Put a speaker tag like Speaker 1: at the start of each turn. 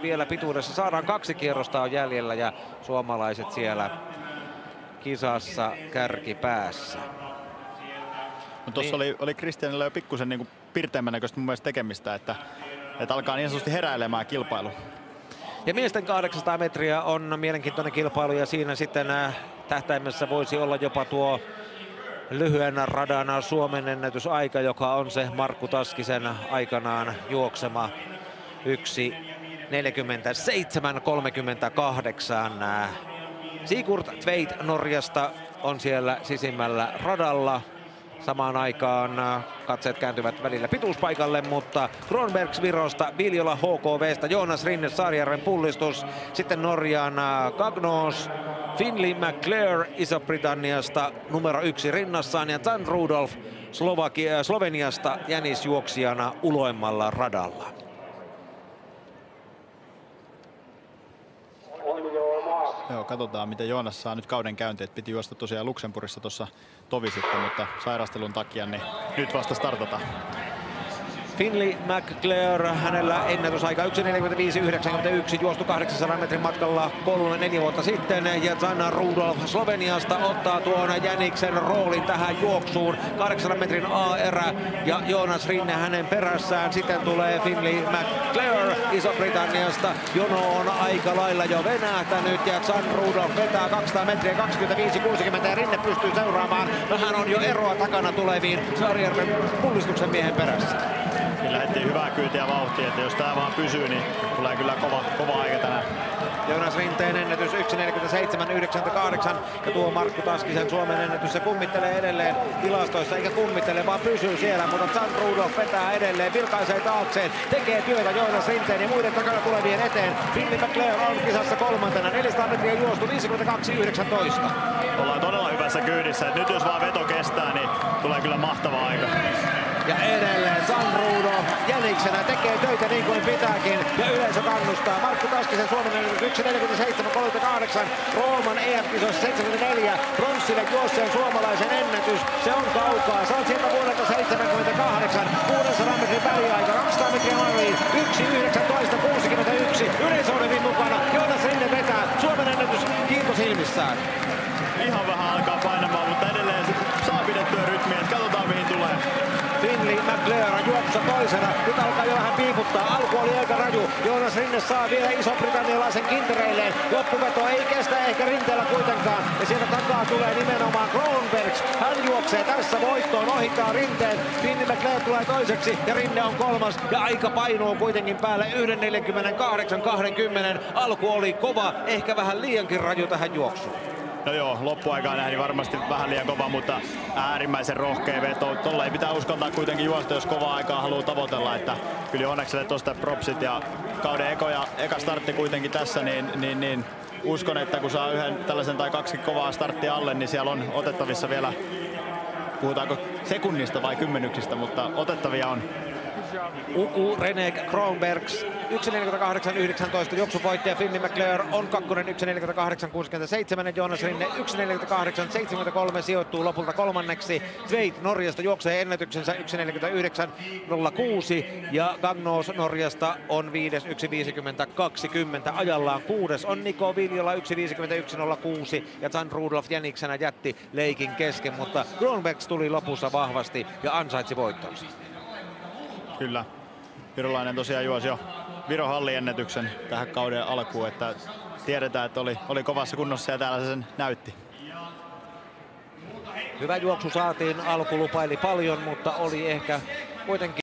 Speaker 1: Vielä pituudessa saadaan 2 kierrosta on jäljellä ja suomalaiset siellä kisassa kärkipäässä.
Speaker 2: No, tuossa oli Kristianilla jo pikkusen niin pirteämmän näköistä mun mielestä tekemistä, että alkaa niin sanotusti heräilemään kilpailu.
Speaker 1: Ja miesten 800 metriä on mielenkiintoinen kilpailu ja siinä sitten tähtäimessä voisi olla jopa tuo lyhyen radan Suomen ennätysaika, joka on se Markku Taskisen aikanaan juoksema 1:47:38. Sigurd Tveit Norjasta on siellä sisimmällä radalla. Samaan aikaan katseet kääntyvät välillä pituuspaikalle, mutta Kronbergs Virosta, Viljola HKV:stä, Jonas Rinne Saarijärven pullistus, sitten Norjan Gagnos, Finley McClure Iso-Britanniasta numero 1 rinnassaan ja Jan Rudolf Sloveniasta jänisjuoksijana uloimmalla radalla.
Speaker 2: Joo, katsotaan miten Joonas saa nyt kauden käyntiin. Piti juosta tosiaan Luxemburgissa tuossa tovi sitten, mutta sairastelun takia niin nyt vasta startataan.
Speaker 1: Finley McClure, hänellä ennätysaika 1:45:91, juostu 800 metrin matkalla 3-4 vuotta sitten. Ja Jan Rudolf Sloveniasta ottaa tuon jäniksen roolin tähän juoksuun. 800 metrin A-erä ja Jonas Rinne hänen perässään. Sitten tulee Finley McClure Iso-Britanniasta. Jono on aika lailla jo venähtänyt ja Jan Rudolf vetää 200 metriä 25:60 ja Rinne pystyy seuraamaan. Vähän on jo eroa takana tuleviin Saarijärven pullistuksen miehen perässä.
Speaker 2: Niin lähdettiin hyvää kyytiä vauhtia, että jos tää vaan pysyy, niin tulee kyllä kova aika tänään.
Speaker 1: Jonas Rinteen ennätys 1:47:98 ja tuo Markku Taskisen Suomen ennätys, se kummittelee edelleen tilastoissa, eikä kummittele vaan pysyy siellä, mutta Jan Rudolf vetää edelleen, vilkaisee taakseen, tekee työtä Jonas Rinteen ja muiden takana tulevien eteen. Finley McClure on kisassa kolmantena, 400 metriä juostu 52:19.
Speaker 2: Ollaan todella hyvässä kyydissä, että nyt jos vaan veto kestää, niin tulee kyllä mahtava aika.
Speaker 1: Ja edelleen Jan Rudolf jäniksenä tekee töitä niin kuin pitääkin ja yleisö kannustaa. Markku Taskisen Suomen ennätys 1:47:38, Rooman EM-kisoissa 74, pronssille juosseen suomalaisen ennätys. Se on kaukaa, se on sieltä vuodelta 78, 600 metrin väliaika, 200 metriä maaliin, 1:19:61, yleisöolevin mukana, Jonas Rinne vetää, Suomen ennätys kiitos ilmissään.
Speaker 2: Ihan vähän alkaa painamaan, mutta edelleen saa pidettyä rytmiä, että katsotaan mihin tulee.
Speaker 1: Finley McClure on juoksussa toisena. Nyt alkaa jo vähän piiputtaa. Alku oli aika raju. Jonas Rinne saa vielä iso-britannialaisen kintereilleen. Loppuveto ei kestä ehkä Rinteellä kuitenkaan. Ja sieltä takaa tulee nimenomaan Kronbergs. Hän juoksee tässä voittoon. Ohittaa Rinteen. Finley McClure tulee toiseksi ja Rinne on kolmas. Ja aika painuu kuitenkin päälle 1:48:20. Alku oli kova. Ehkä vähän liiankin raju tähän juoksuun.
Speaker 2: No joo, loppuaikaan nähden varmasti vähän liian kova, mutta äärimmäisen rohkea veto. Tolla ei pitää uskaltaa kuitenkin juosta, jos kovaa aikaa haluaa tavoitella. Että kyllä Joonnakselle tuosta propsit ja kauden eka startti kuitenkin tässä, niin uskon, että kun saa yhden tällaisen tai 2 kovaa starttia alle, niin siellä on otettavissa vielä, puhutaanko sekunnista vai kymmenyksistä, mutta otettavia on.
Speaker 1: Uku Renek Kronbergs 1:48:19 juoksuvoittaja. Finley McClure on kakkonen 1:48:67. Jonas Rinne 1:48:73 sijoittuu lopulta kolmanneksi. Tveit Norjasta juoksee ennätyksensä 1:49:06 ja Gagnos Norjasta on 5. 1:50:20. Ajallaan 6. on Niko Viljola 1:51:06 ja Jan Rudolf jäniksenä jätti leikin kesken, mutta Kronbergs tuli lopussa vahvasti ja ansaitsi voittonsa.
Speaker 2: Kyllä. Virolainen tosiaan juosi jo Viron halliennätyksen tähän kauden alkuun, että tiedetään, että oli kovassa kunnossa ja täällä se sen näytti.
Speaker 1: Hyvä juoksu saatiin, alku lupaili paljon, mutta oli ehkä kuitenkin